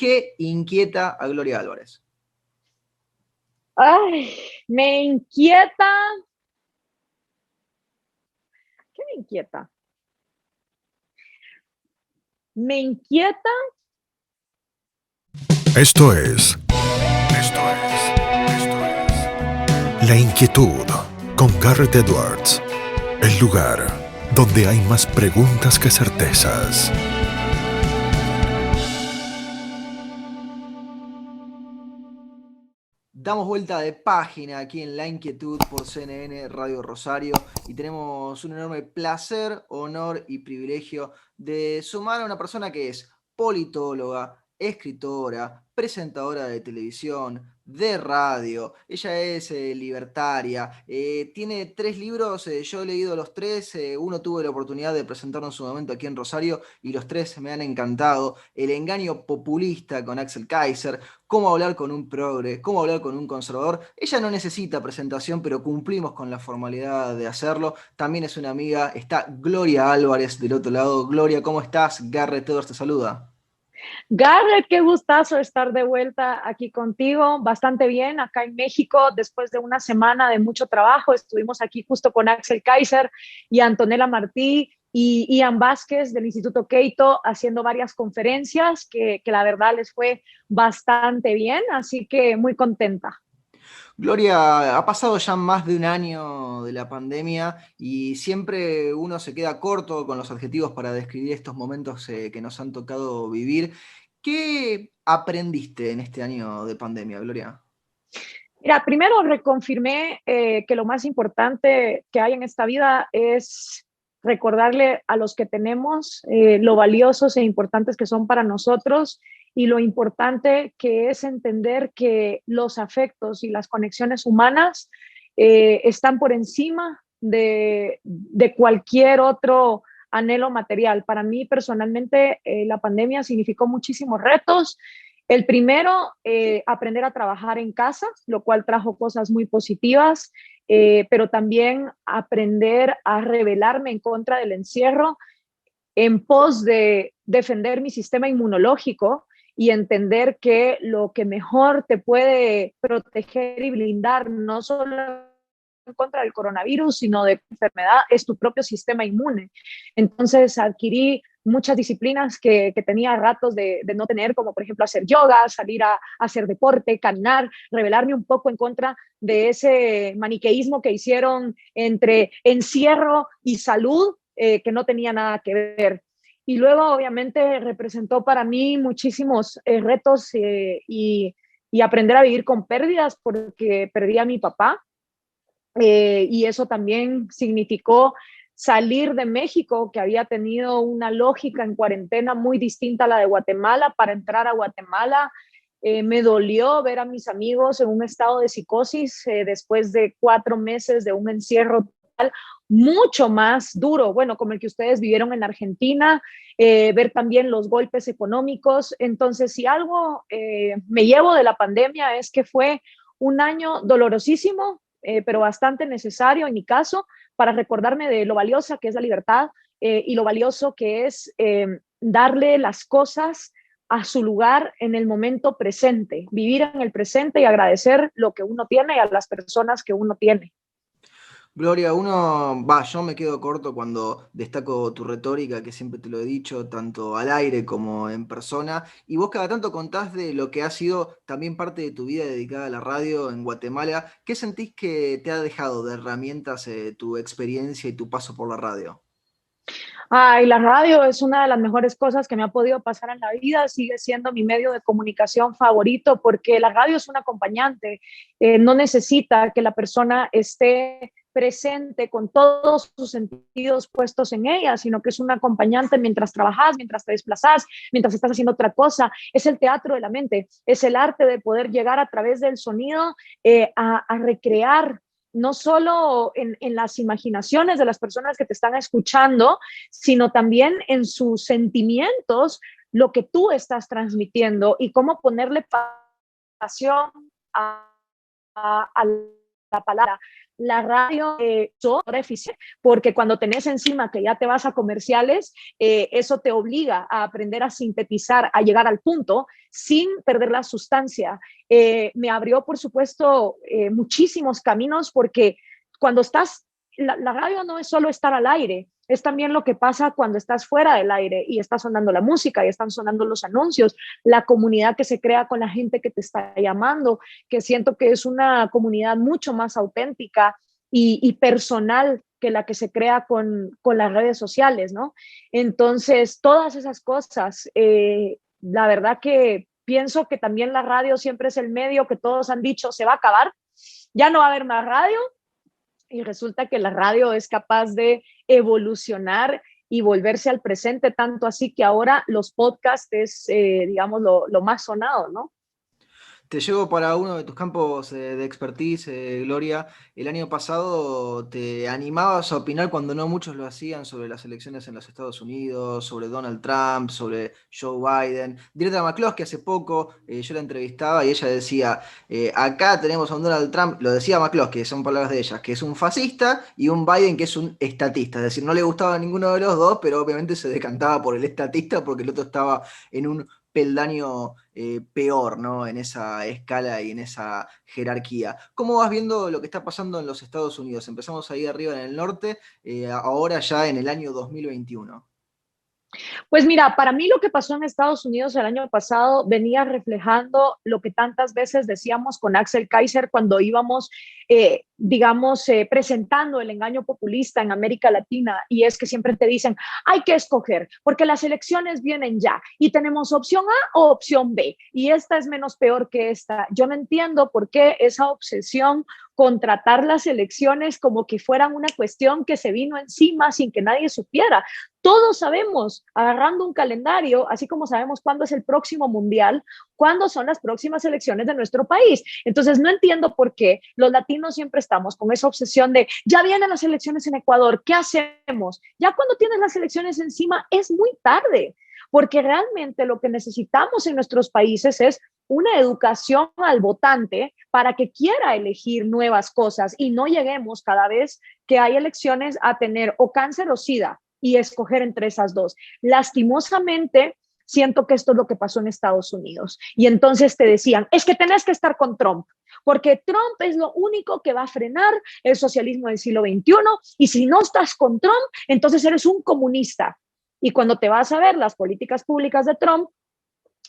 ¿Qué inquieta a Gloria Álvarez? Ay, me inquieta. ¿Qué me inquieta? Me inquieta. Esto es, esto es La Inquietud con Garrett Edwards. El lugar donde hay más preguntas que certezas. Damos vuelta de página aquí en La Inquietud por CNN Radio Rosario y tenemos un enorme placer, honor y privilegio de sumar a una persona que es politóloga, escritora, presentadora de televisión, de radio. Ella es libertaria, tiene 3 libros, yo he leído los 3, uno tuve la oportunidad de presentarlo en su momento aquí en Rosario y los 3 me han encantado. El engaño populista con Axel Kaiser, cómo hablar con un progre, cómo hablar con un conservador. Ella no necesita presentación, pero cumplimos con la formalidad de hacerlo. También es una amiga, está Gloria Álvarez del otro lado. Gloria, ¿cómo estás? Garrett Edwards te saluda. Garrett, qué gustazo estar de vuelta aquí contigo. Bastante bien, acá en México, después de una semana de mucho trabajo. Estuvimos aquí justo con Axel Kaiser y Antonella Martí y Ian Vázquez del Instituto Keito haciendo varias conferencias que la verdad les fue bastante bien, así que muy contenta. Gloria, ha pasado ya más de un año de la pandemia y siempre uno se queda corto con los adjetivos para describir estos momentos que nos han tocado vivir. ¿Qué aprendiste en este año de pandemia, Gloria? Mira, primero reconfirmé que lo más importante que hay en esta vida es recordarle a los que tenemos lo valiosos e importantes que son para nosotros y lo importante que es entender que los afectos y las conexiones humanas están por encima de cualquier otro anhelo material. Para mí personalmente la pandemia significó muchísimos retos. El primero, aprender a trabajar en casa, lo cual trajo cosas muy positivas, pero también aprender a rebelarme en contra del encierro en pos de defender mi sistema inmunológico y entender que lo que mejor te puede proteger y blindar no solo en contra del coronavirus, sino de enfermedad, es tu propio sistema inmune. Entonces adquirí muchas disciplinas que tenía ratos de no tener, como por ejemplo hacer yoga, salir a hacer deporte, caminar, rebelarme un poco en contra de ese maniqueísmo que hicieron entre encierro y salud, que no tenía nada que ver. Y luego, obviamente, representó para mí muchísimos retos y aprender a vivir con pérdidas, porque perdí a mi papá, y eso también significó salir de México, que había tenido una lógica en cuarentena muy distinta a la de Guatemala, para entrar a Guatemala. Me dolió ver a mis amigos en un estado de psicosis después de 4 meses de un encierro total, mucho más duro, bueno, como el que ustedes vivieron en Argentina, ver también los golpes económicos. Entonces, si algo me llevo de la pandemia es que fue un año dolorosísimo, pero bastante necesario en mi caso, para recordarme de lo valiosa que es la libertad, y lo valioso que es darle las cosas a su lugar en el momento presente, vivir en el presente y agradecer lo que uno tiene y a las personas que uno tiene. Gloria, yo me quedo corto cuando destaco tu retórica, que siempre te lo he dicho, tanto al aire como en persona, y vos cada tanto contás de lo que ha sido también parte de tu vida dedicada a la radio en Guatemala. ¿Qué sentís que te ha dejado de herramientas tu experiencia y tu paso por la radio? Ay, la radio es una de las mejores cosas que me ha podido pasar en la vida, sigue siendo mi medio de comunicación favorito porque la radio es un acompañante, no necesita que la persona esté presente con todos sus sentidos puestos en ella, sino que es un acompañante mientras trabajas, mientras te desplazas, mientras estás haciendo otra cosa. Es el teatro de la mente, es el arte de poder llegar a través del sonido a recrear no solo en las imaginaciones de las personas que te están escuchando, sino también en sus sentimientos, lo que tú estás transmitiendo y cómo ponerle pasión a palabra. La radio es eficiente porque cuando tenés encima que ya te vas a comerciales, eso te obliga a aprender a sintetizar, a llegar al punto sin perder la sustancia. Me abrió, por supuesto, muchísimos caminos porque cuando estás, la radio no es solo estar al aire, es también lo que pasa cuando estás fuera del aire y está sonando la música y están sonando los anuncios, la comunidad que se crea con la gente que te está llamando, que siento que es una comunidad mucho más auténtica y personal que la que se crea con las redes sociales, ¿no? Entonces, todas esas cosas, la verdad que pienso que también la radio siempre es el medio que todos han dicho se va a acabar, ya no va a haber más radio, y resulta que la radio es capaz de evolucionar y volverse al presente, tanto así que ahora los podcasts es, digamos, lo más sonado, ¿no? Te llevo para uno de tus campos de expertise, Gloria. El año pasado te animabas a opinar cuando no muchos lo hacían sobre las elecciones en los Estados Unidos, sobre Donald Trump, sobre Joe Biden. Deirdre McCloskey hace poco yo la entrevistaba y ella decía, acá tenemos a un Donald Trump, lo decía McCloskey, son palabras de ella, que es un fascista y un Biden que es un estatista. Es decir, no le gustaba a ninguno de los dos, pero obviamente se decantaba por el estatista porque el otro estaba en un peldaño peor, ¿no? En esa escala y en esa jerarquía. ¿Cómo vas viendo lo que está pasando en los Estados Unidos? Empezamos ahí arriba en el norte, ahora ya en el año 2021. Pues mira, para mí lo que pasó en Estados Unidos el año pasado venía reflejando lo que tantas veces decíamos con Axel Kaiser cuando íbamos, digamos, presentando el engaño populista en América Latina, y es que siempre te dicen, hay que escoger, porque las elecciones vienen ya y tenemos opción A o opción B, y esta es menos peor que esta. Yo no entiendo por qué esa obsesión con tratar las elecciones como que fueran una cuestión que se vino encima sin que nadie supiera. Todos sabemos, agarrando un calendario, así como sabemos cuándo es el próximo mundial, cuándo son las próximas elecciones de nuestro país. Entonces, no entiendo por qué los latinos siempre estamos con esa obsesión de, ya vienen las elecciones en Ecuador, ¿qué hacemos? Ya cuando tienes las elecciones encima es muy tarde, porque realmente lo que necesitamos en nuestros países es una educación al votante para que quiera elegir nuevas cosas y no lleguemos cada vez que hay elecciones a tener o cáncer o SIDA y escoger entre esas dos. Lastimosamente, siento que esto es lo que pasó en Estados Unidos. Y entonces te decían, es que tenés que estar con Trump, porque Trump es lo único que va a frenar el socialismo del siglo XXI, y si no estás con Trump, entonces eres un comunista. Y cuando te vas a ver las políticas públicas de Trump,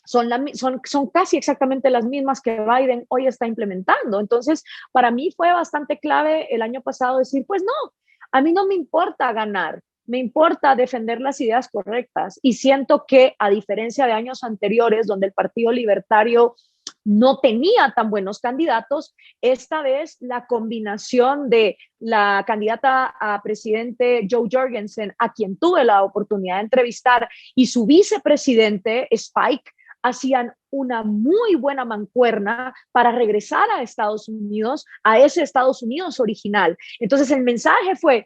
son casi exactamente las mismas que Biden hoy está implementando. Entonces, para mí fue bastante clave el año pasado decir, pues no, a mí no me importa ganar, me importa defender las ideas correctas. Y siento que, a diferencia de años anteriores, donde el Partido Libertario no tenía tan buenos candidatos, esta vez la combinación de la candidata a presidente Joe Jorgensen, a quien tuve la oportunidad de entrevistar, y su vicepresidente Spike, hacían una muy buena mancuerna para regresar a Estados Unidos, a ese Estados Unidos original. Entonces el mensaje fue,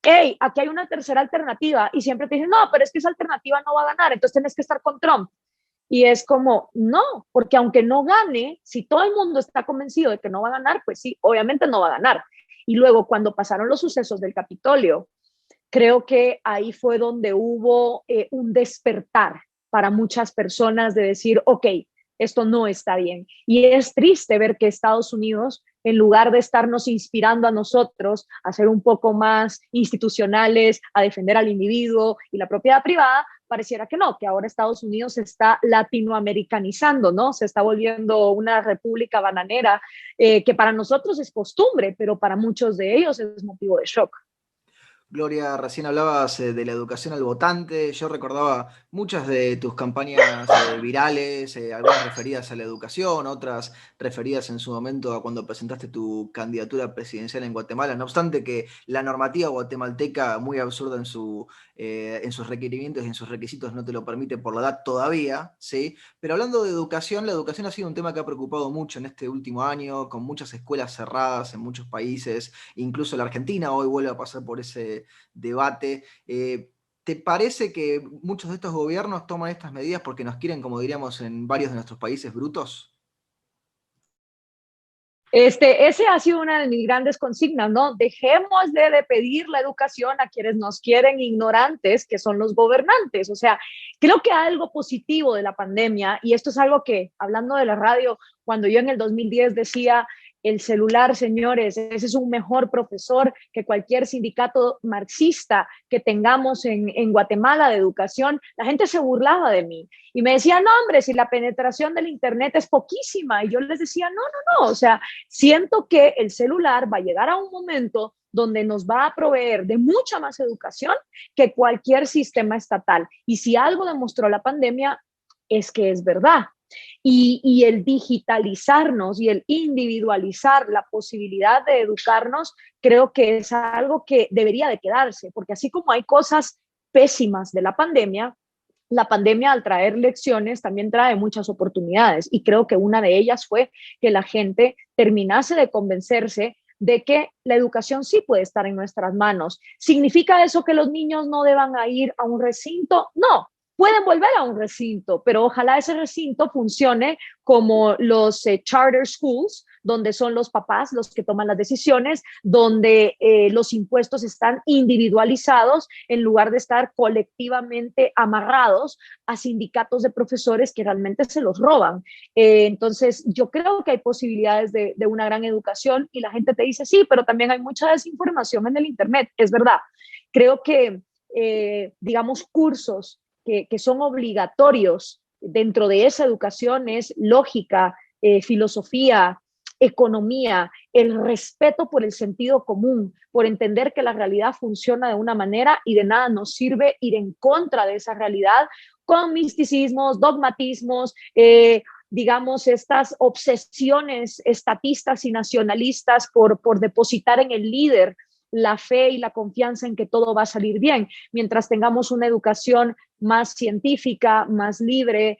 hey, aquí hay una tercera alternativa, y siempre te dicen, no, pero es que esa alternativa no va a ganar, entonces tienes que estar con Trump. Y es como, no, porque aunque no gane, si todo el mundo está convencido de que no va a ganar, pues sí, obviamente no va a ganar. Y luego, cuando pasaron los sucesos del Capitolio, creo que ahí fue donde hubo un despertar para muchas personas de decir, ok, esto no está bien. Y es triste ver que Estados Unidos, en lugar de estarnos inspirando a nosotros a ser un poco más institucionales, a defender al individuo y la propiedad privada, pareciera que no, que ahora Estados Unidos se está latinoamericanizando, ¿no? Se está volviendo una república bananera, que para nosotros es costumbre, pero para muchos de ellos es motivo de shock. Gloria, recién hablabas de la educación al votante. Yo recordaba muchas de tus campañas virales, algunas referidas a la educación, otras referidas en su momento a cuando presentaste tu candidatura presidencial en Guatemala. No obstante que la normativa guatemalteca, muy absurda en sus requerimientos y en sus requisitos, no te lo permite por la edad todavía, ¿sí? Pero hablando de educación, la educación ha sido un tema que ha preocupado mucho en este último año, con muchas escuelas cerradas en muchos países, incluso la Argentina hoy vuelve a pasar por ese debate. ¿Te parece que muchos de estos gobiernos toman estas medidas porque nos quieren, como diríamos en varios de nuestros países, brutos? Ese ha sido una de mis grandes consignas, ¿no? Dejemos de pedir la educación a quienes nos quieren ignorantes, que son los gobernantes. O sea, creo que algo positivo de la pandemia, y esto es algo que, hablando de la radio, cuando yo en el 2010 decía, el celular, señores, ese es un mejor profesor que cualquier sindicato marxista que tengamos en Guatemala de educación, la gente se burlaba de mí y me decía, no, hombre, si la penetración del Internet es poquísima. Y yo les decía, no, no, no, o sea, siento que el celular va a llegar a un momento donde nos va a proveer de mucha más educación que cualquier sistema estatal. Y si algo demostró la pandemia, es que es verdad. Y el digitalizarnos y el individualizar la posibilidad de educarnos, creo que es algo que debería de quedarse, porque así como hay cosas pésimas de la pandemia al traer lecciones también trae muchas oportunidades y creo que una de ellas fue que la gente terminase de convencerse de que la educación sí puede estar en nuestras manos. ¿Significa eso que los niños no deban ir a un recinto? No, pueden volver a un recinto, pero ojalá ese recinto funcione como los charter schools, donde son los papás los que toman las decisiones, donde los impuestos están individualizados en lugar de estar colectivamente amarrados a sindicatos de profesores que realmente se los roban. Entonces, yo creo que hay posibilidades de una gran educación y la gente te dice, sí, pero también hay mucha desinformación en el Internet. Es verdad. Creo que, digamos, cursos que son obligatorios dentro de esa educación es lógica, filosofía, economía, el respeto por el sentido común, por entender que la realidad funciona de una manera y de nada nos sirve ir en contra de esa realidad con misticismos, dogmatismos, digamos, estas obsesiones estatistas y nacionalistas por depositar en el líder la fe y la confianza en que todo va a salir bien, mientras tengamos una educación más científica, más libre,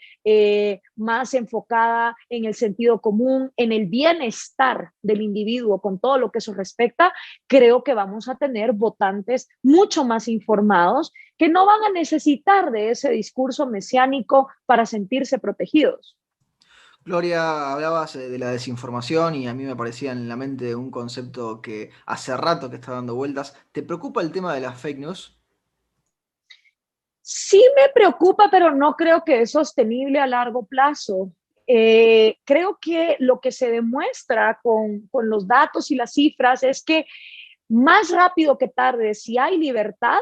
más enfocada en el sentido común, en el bienestar del individuo, con todo lo que eso respecta, creo que vamos a tener votantes mucho más informados que no van a necesitar de ese discurso mesiánico para sentirse protegidos. Gloria, hablabas de la desinformación y a mí me parecía en la mente un concepto que hace rato que está dando vueltas. ¿Te preocupa el tema de las fake news? Sí me preocupa, pero no creo que es sostenible a largo plazo. Creo que lo que se demuestra con los datos y las cifras es que más rápido que tarde, si hay libertad,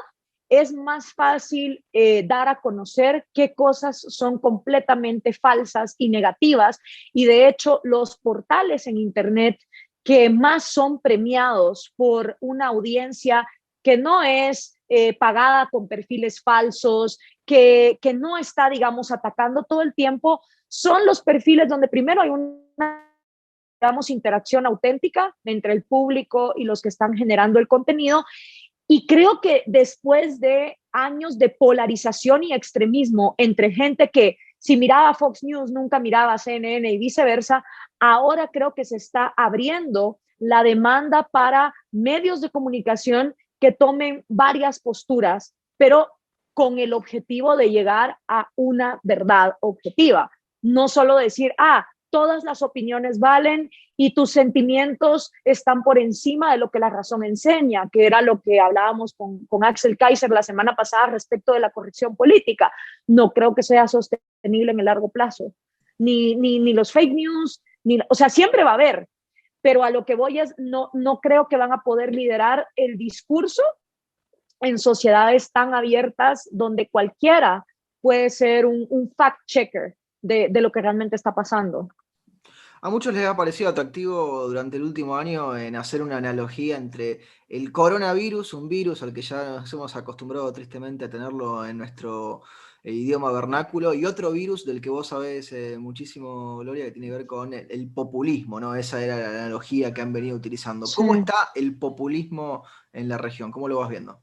es más fácil dar a conocer qué cosas son completamente falsas y negativas. Y de hecho, los portales en Internet que más son premiados por una audiencia que no es pagada con perfiles falsos, que no está, digamos, atacando todo el tiempo, son los perfiles donde primero hay una digamos, interacción auténtica entre el público y los que están generando el contenido. Y creo que después de años de polarización y extremismo entre gente que si miraba Fox News nunca miraba CNN y viceversa, ahora creo que se está abriendo la demanda para medios de comunicación que tomen varias posturas, pero con el objetivo de llegar a una verdad objetiva. No solo decir, todas las opiniones valen y tus sentimientos están por encima de lo que la razón enseña, que era lo que hablábamos con Axel Kaiser la semana pasada respecto de la corrección política. No creo que sea sostenible en el largo plazo. Ni los fake news, o sea, siempre va a haber, pero a lo que voy es, no creo que van a poder liderar el discurso en sociedades tan abiertas donde cualquiera puede ser un fact-checker de lo que realmente está pasando. A muchos les ha parecido atractivo durante el último año en hacer una analogía entre el coronavirus, un virus al que ya nos hemos acostumbrado tristemente a tenerlo en nuestro idioma vernáculo, y otro virus del que vos sabés muchísimo, Gloria, que tiene que ver con el populismo, ¿no? Esa era la analogía que han venido utilizando. Sí. ¿Cómo está el populismo en la región? ¿Cómo lo vas viendo?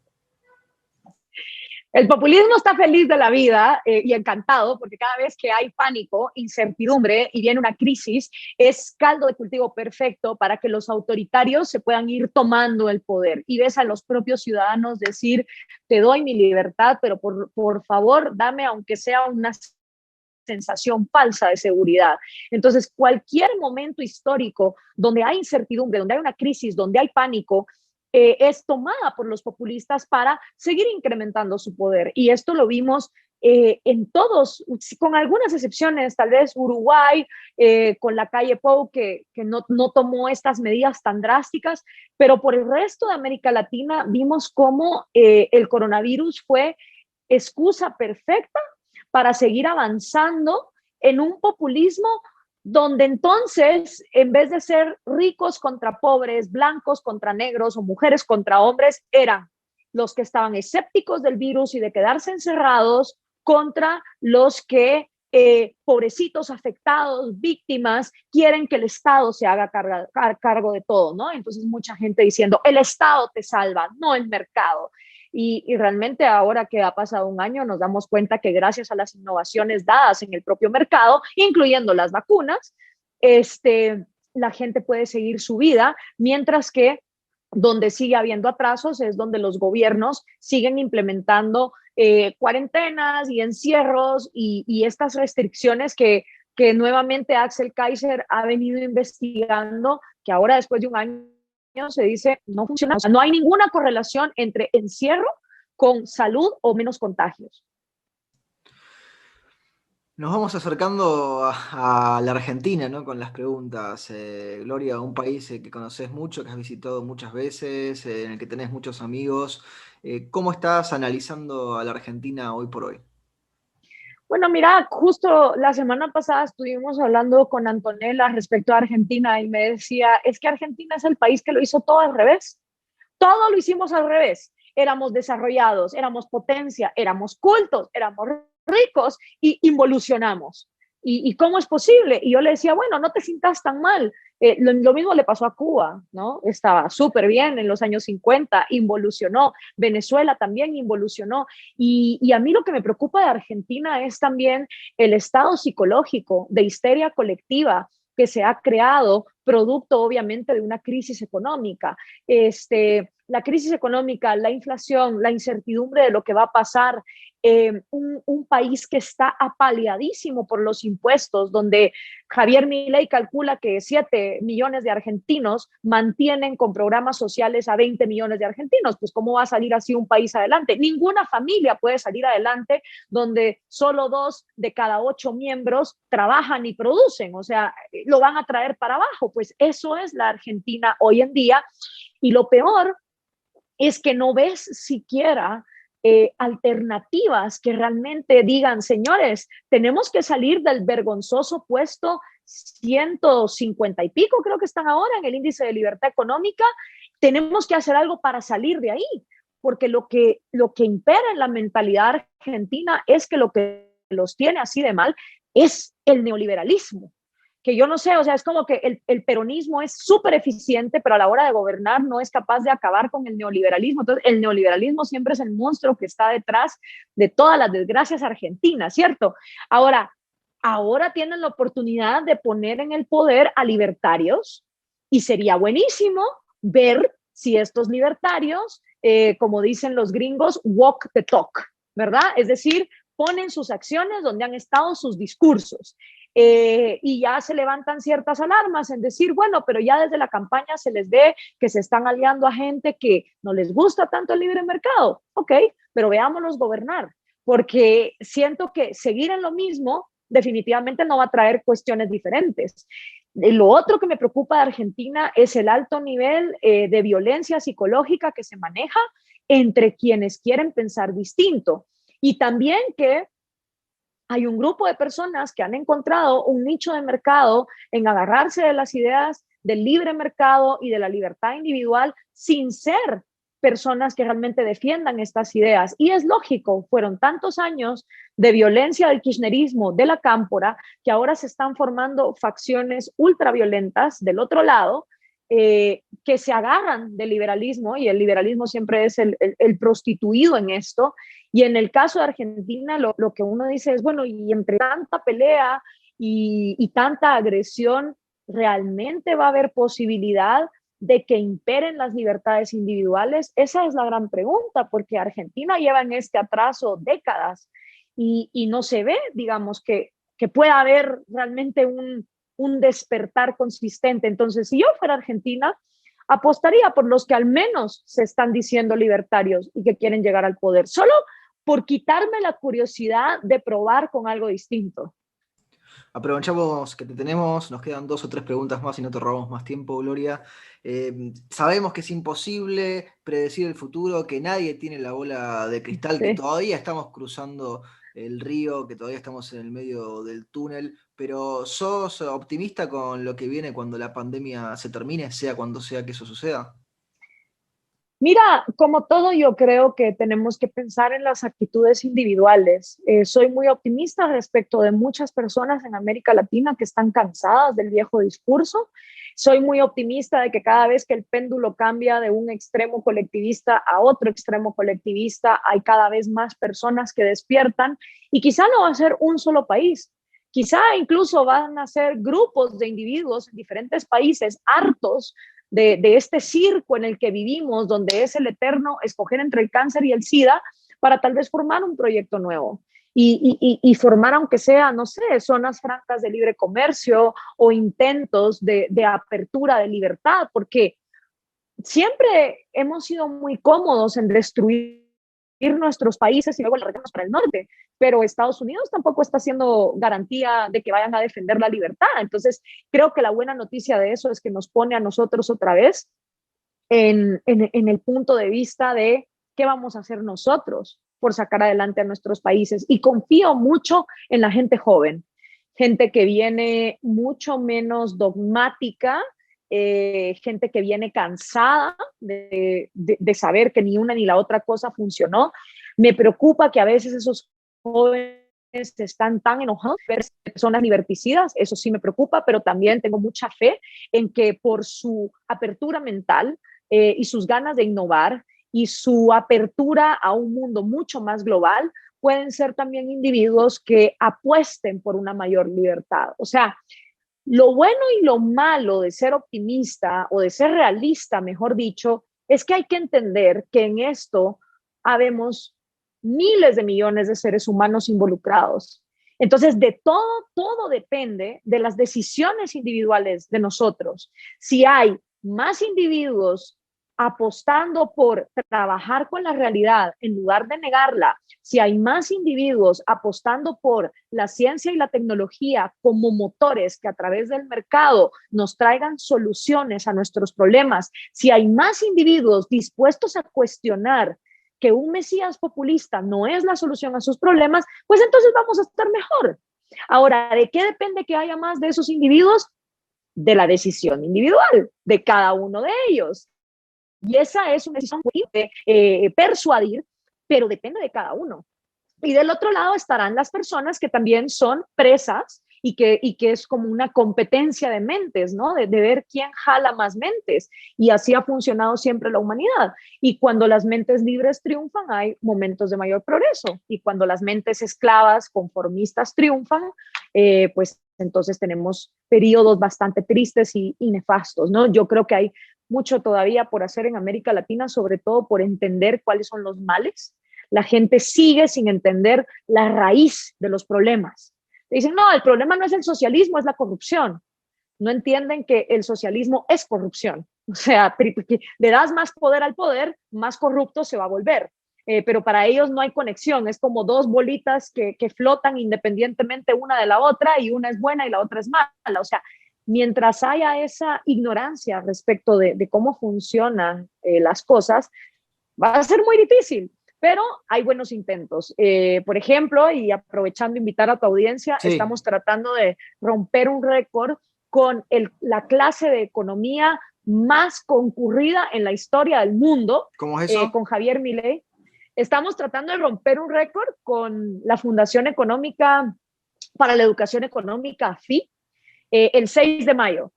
El populismo está feliz de la vida y encantado porque cada vez que hay pánico, incertidumbre y viene una crisis, es caldo de cultivo perfecto para que los autoritarios se puedan ir tomando el poder. Y ves a los propios ciudadanos decir, te doy mi libertad, pero por favor, dame aunque sea una sensación falsa de seguridad. Entonces, cualquier momento histórico donde hay incertidumbre, donde hay una crisis, donde hay pánico, es tomada por los populistas para seguir incrementando su poder. Y esto lo vimos en todos, con algunas excepciones, tal vez Uruguay, con la calle Pou, que no tomó estas medidas tan drásticas, pero por el resto de América Latina vimos cómo el coronavirus fue excusa perfecta para seguir avanzando en un populismo donde entonces, en vez de ser ricos contra pobres, blancos contra negros o mujeres contra hombres, eran los que estaban escépticos del virus y de quedarse encerrados contra los que, pobrecitos, afectados, víctimas, quieren que el Estado se haga cargo de todo, ¿no? Entonces mucha gente diciendo, el Estado te salva, no el mercado. Y realmente ahora que ha pasado un año nos damos cuenta que gracias a las innovaciones dadas en el propio mercado, incluyendo las vacunas, la gente puede seguir su vida, mientras que donde sigue habiendo atrasos es donde los gobiernos siguen implementando cuarentenas y encierros y estas restricciones que nuevamente Axel Kaiser ha venido investigando, que ahora después de un año se dice no funciona. O sea, no hay ninguna correlación entre encierro con salud o menos contagios. Nos vamos acercando a la Argentina, ¿no? Con las preguntas. Gloria, un país que conoces mucho, que has visitado muchas veces, en el que tenés muchos amigos. ¿Cómo estás analizando a la Argentina hoy por hoy? Bueno, mira, justo la semana pasada estuvimos hablando con Antonella respecto a Argentina y me decía, es que Argentina es el país que lo hizo todo al revés. Todo lo hicimos al revés. Éramos desarrollados, éramos potencia, éramos cultos, éramos ricos y involucionamos. ¿Y cómo es posible? Y yo le decía, bueno, no te sientas tan mal. Lo mismo le pasó a Cuba, ¿no? Estaba súper bien en los años 50, involucionó. Venezuela también involucionó. Y a mí lo que me preocupa de Argentina es también el estado psicológico de histeria colectiva que se ha creado, producto obviamente de una crisis económica. La crisis económica, la inflación, la incertidumbre de lo que va a pasar, un país que está apaleadísimo por los impuestos, donde Javier Milei calcula que 7 millones de argentinos mantienen con programas sociales a 20 millones de argentinos. Pues ¿cómo va a salir así un país adelante? Ninguna familia puede salir adelante donde solo 2 de cada 8 miembros trabajan y producen, o sea, lo van a traer para abajo. Pues eso es la Argentina hoy en día. Y lo peor es que no ves siquiera alternativas que realmente digan, señores, tenemos que salir del vergonzoso puesto 150 y pico, creo que están ahora en el índice de libertad económica, tenemos que hacer algo para salir de ahí, porque lo que impera en la mentalidad argentina es que lo que los tiene así de mal es el neoliberalismo. Que yo no sé, o sea, es como que el peronismo es súper eficiente, pero a la hora de gobernar no es capaz de acabar con el neoliberalismo. Entonces, el neoliberalismo siempre es el monstruo que está detrás de todas las desgracias argentinas, ¿cierto? Ahora tienen la oportunidad de poner en el poder a libertarios y sería buenísimo ver si estos libertarios, como dicen los gringos, walk the talk, ¿verdad? Es decir, ponen sus acciones donde han estado sus discursos. Y ya se levantan ciertas alarmas en decir, bueno, pero ya desde la campaña se les ve que se están aliando a gente que no les gusta tanto el libre mercado. Ok, pero veámoslos gobernar, porque siento que seguir en lo mismo definitivamente no va a traer cuestiones diferentes. Lo otro que me preocupa de Argentina es el alto nivel de violencia psicológica que se maneja entre quienes quieren pensar distinto. Y también que hay un grupo de personas que han encontrado un nicho de mercado en agarrarse de las ideas del libre mercado y de la libertad individual sin ser personas que realmente defiendan estas ideas. Y es lógico, fueron tantos años de violencia del kirchnerismo, de la cámpora, que ahora se están formando facciones ultraviolentas del otro lado, que se agarran del liberalismo, y el liberalismo siempre es el prostituido en esto. Y en el caso de Argentina, lo que uno dice es, bueno, y entre tanta pelea y tanta agresión, ¿realmente va a haber posibilidad de que imperen las libertades individuales? Esa es la gran pregunta, porque Argentina lleva en este atraso décadas y no se ve, digamos, que que pueda haber realmente un despertar consistente. Entonces, si yo fuera Argentina, apostaría por los que al menos se están diciendo libertarios y que quieren llegar al poder, solo por quitarme la curiosidad de probar con algo distinto. Aprovechamos que te tenemos, nos quedan 2 o 3 preguntas más y no te robamos más tiempo, Gloria. Sabemos que es imposible predecir el futuro, que nadie tiene la bola de cristal, Sí. que todavía estamos cruzando el río, que todavía estamos en el medio del túnel, pero ¿sos optimista con lo que viene cuando la pandemia se termine, sea cuando sea que eso suceda? Mira, como todo, yo creo que tenemos que pensar en las actitudes individuales. Soy muy optimista respecto de muchas personas en América Latina que están cansadas del viejo discurso. Soy muy optimista de que cada vez que el péndulo cambia de un extremo colectivista a otro extremo colectivista, hay cada vez más personas que despiertan y quizá no va a ser un solo país. Quizá incluso van a ser grupos de individuos en diferentes países hartos de este circo en el que vivimos, donde es el eterno escoger entre el cáncer y el SIDA, para tal vez formar un proyecto nuevo y formar, aunque sea, no sé, zonas francas de libre comercio o intentos de apertura de libertad, porque siempre hemos sido muy cómodos en destruir nuestros países y luego le regresamos para el norte, pero Estados Unidos tampoco está haciendo garantía de que vayan a defender la libertad. Entonces, creo que la buena noticia de eso es que nos pone a nosotros otra vez en el punto de vista de qué vamos a hacer nosotros por sacar adelante a nuestros países. Y confío mucho en la gente joven, gente que viene mucho menos dogmática, gente que viene cansada de saber que ni una ni la otra cosa funcionó. Me preocupa que a veces esos jóvenes están tan enojados, personas liberticidas, eso sí me preocupa, pero también tengo mucha fe en que por su apertura mental y sus ganas de innovar y su apertura a un mundo mucho más global, pueden ser también individuos que apuesten por una mayor libertad. O sea, lo bueno y lo malo de ser optimista o de ser realista, mejor dicho, es que hay que entender que en esto habemos miles de millones de seres humanos involucrados. Entonces, de todo depende de las decisiones individuales de nosotros. Si hay más individuos apostando por trabajar con la realidad en lugar de negarla, si hay más individuos apostando por la ciencia y la tecnología como motores que a través del mercado nos traigan soluciones a nuestros problemas, si hay más individuos dispuestos a cuestionar que un mesías populista no es la solución a sus problemas, pues entonces vamos a estar mejor. Ahora, ¿de qué depende que haya más de esos individuos? De la decisión individual de cada uno de ellos. Y esa es una decisión muy de persuadir, pero depende de cada uno. Y del otro lado estarán las personas que también son presas y que es como una competencia de mentes, ¿no? De ver quién jala más mentes. Y así ha funcionado siempre la humanidad. Y cuando las mentes libres triunfan, hay momentos de mayor progreso. Y cuando las mentes esclavas, conformistas triunfan, pues entonces tenemos periodos bastante tristes y nefastos, ¿no? Yo creo que hay mucho todavía por hacer en América Latina, sobre todo por entender cuáles son los males. La gente sigue sin entender la raíz de los problemas. Dicen, no, el problema no es el socialismo, es la corrupción. No entienden que el socialismo es corrupción. O sea, le das más poder al poder, más corrupto se va a volver. Pero para ellos no hay conexión. Es como dos bolitas que flotan independientemente una de la otra y una es buena y la otra es mala. O sea, mientras haya esa ignorancia respecto de cómo funcionan las cosas, va a ser muy difícil. Pero hay buenos intentos. Por ejemplo, y aprovechando invitar a tu audiencia, sí, estamos tratando de romper un récord con la clase de economía más concurrida en la historia del mundo. ¿Cómo es eso? Con Javier Milei. Estamos tratando de romper un récord con la Fundación Económica para la Educación Económica, FI, el 6 de mayo.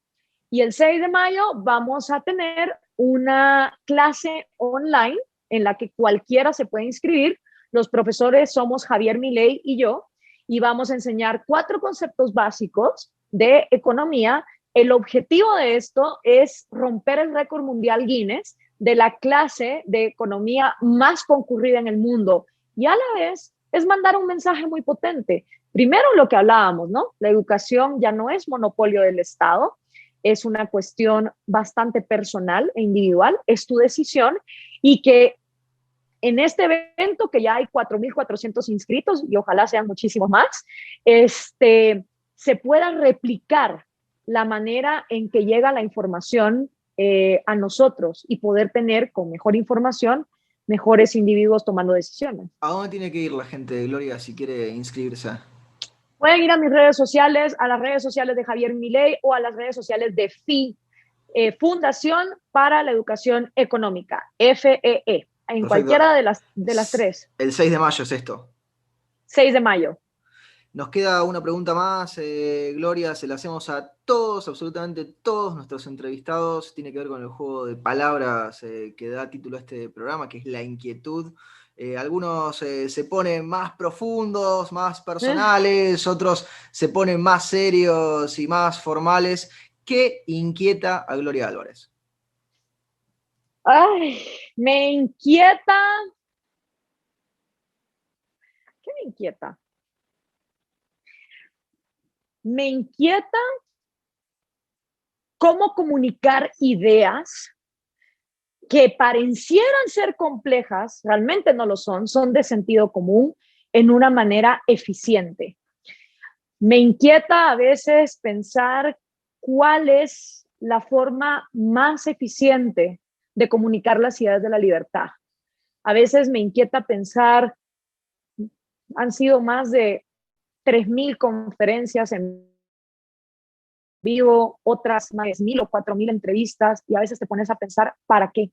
Y el 6 de mayo vamos a tener una clase online en la que cualquiera se puede inscribir. Los profesores somos Javier Milei y yo, y vamos a enseñar 4 conceptos básicos de economía. El objetivo de esto es romper el récord mundial Guinness de la clase de economía más concurrida en el mundo. Y a la vez es mandar un mensaje muy potente. Primero, lo que hablábamos, ¿no? La educación ya no es monopolio del Estado, es una cuestión bastante personal e individual, es tu decisión, y que en este evento, que ya hay 4.400 inscritos y ojalá sean muchísimos más, se pueda replicar la manera en que llega la información a nosotros y poder tener con mejor información mejores individuos tomando decisiones. ¿A dónde tiene que ir la gente, Gloria, si quiere inscribirse? Pueden ir a mis redes sociales, a las redes sociales de Javier Milei o a las redes sociales de FEE, Fundación para la Educación Económica, FEE, en Perfecto. cualquiera de las tres. El 6 de mayo es esto. 6 de mayo. Nos queda una pregunta más, Gloria, se la hacemos a todos, absolutamente todos nuestros entrevistados. Tiene que ver con el juego de palabras que da título a este programa, que es la inquietud. Algunos se ponen más profundos, más personales, otros se ponen más serios y más formales. ¿Qué inquieta a Gloria Álvarez? Ay, me inquieta. ¿Qué me inquieta? Me inquieta cómo comunicar ideas que parecieran ser complejas, realmente no lo son de sentido común, en una manera eficiente. Me inquieta a veces pensar cuál es la forma más eficiente de comunicar las ideas de la libertad. A veces me inquieta pensar, han sido más de 3.000 conferencias en vivo, otras más de 1.000 o 4.000 entrevistas, y a veces te pones a pensar, ¿para qué?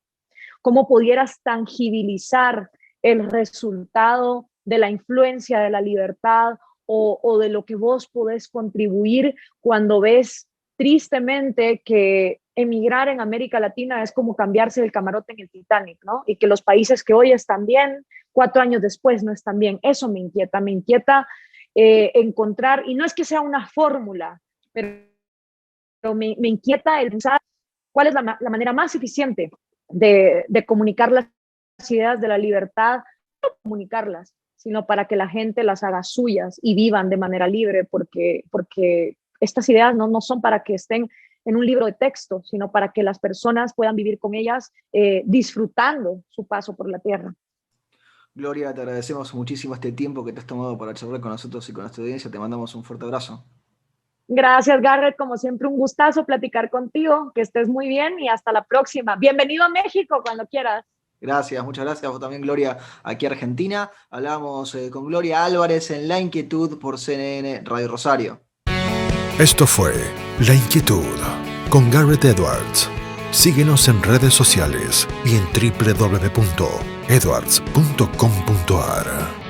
¿Cómo pudieras tangibilizar el resultado de la influencia de la libertad o de lo que vos podés contribuir cuando ves tristemente que emigrar en América Latina es como cambiarse el camarote en el Titanic, ¿no? Y que los países que hoy están bien, 4 años después no están bien. Eso me inquieta encontrar, y no es que sea una fórmula, pero me inquieta el pensar cuál es la manera más eficiente de comunicar las ideas de la libertad, no comunicarlas, sino para que la gente las haga suyas y vivan de manera libre, porque estas ideas no son para que estén en un libro de texto, sino para que las personas puedan vivir con ellas disfrutando su paso por la tierra. Gloria, te agradecemos muchísimo este tiempo que te has tomado para charlar con nosotros y con nuestra audiencia. Te mandamos un fuerte abrazo. Gracias, Garrett. Como siempre, un gustazo platicar contigo. Que estés muy bien y hasta la próxima. Bienvenido a México cuando quieras. Gracias, muchas gracias. Vos también, Gloria, aquí a Argentina. Hablamos con Gloria Álvarez en La Inquietud por CNN Radio Rosario. Esto fue La Inquietud con Garrett Edwards. Síguenos en redes sociales y en www.edwards.com.ar.